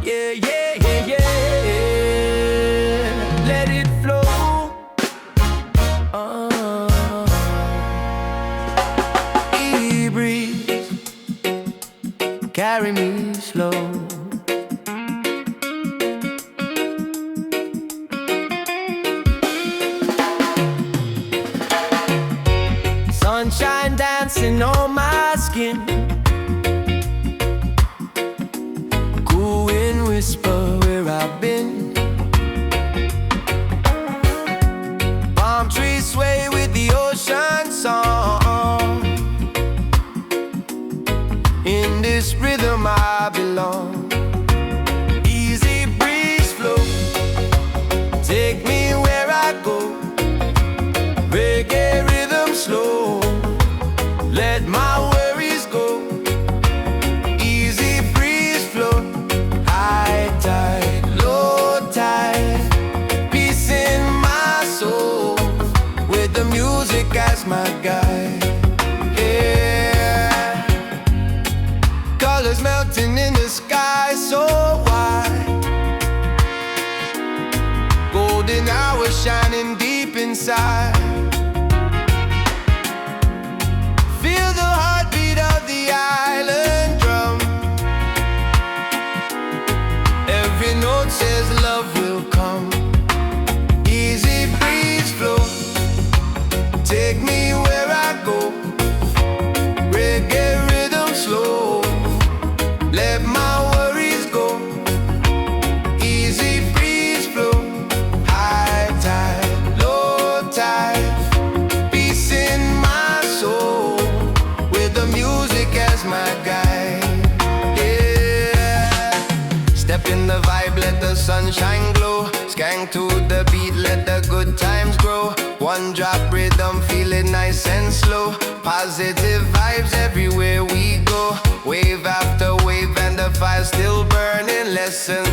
Yeah, yeah, yeah, yeah. Let it flow. E-breeze, carry me slow. Sunshine dancing on my skin. Cool wind whisper where I've been. Palm trees sway with the ocean song. In this rhythm I belong. Easy breeze flow, take me where I go. Reggae rhythm slow, let my worries go. Easy breeze flow, high tide, low tide. Peace in my soul, with the music as my guide. Yeah, colors melting in the sky so wide. Golden hours shining deep inside. Feel the heartbeat of the island drum. Every note says love will come. Easy breeze flow, take me where I go. Reggae rhythm slow, let my worries go. Easy breeze flow, high tide, low tide. Peace in my soul, with the music as my guide. Yeah, step in the vibe, let the sunshine glow. Skank to the beat, let the good times grow. One drop rhythm, feel it nice and slow. Positive vibes everywhere we go. Wave after wave and the fire still burning. Lessons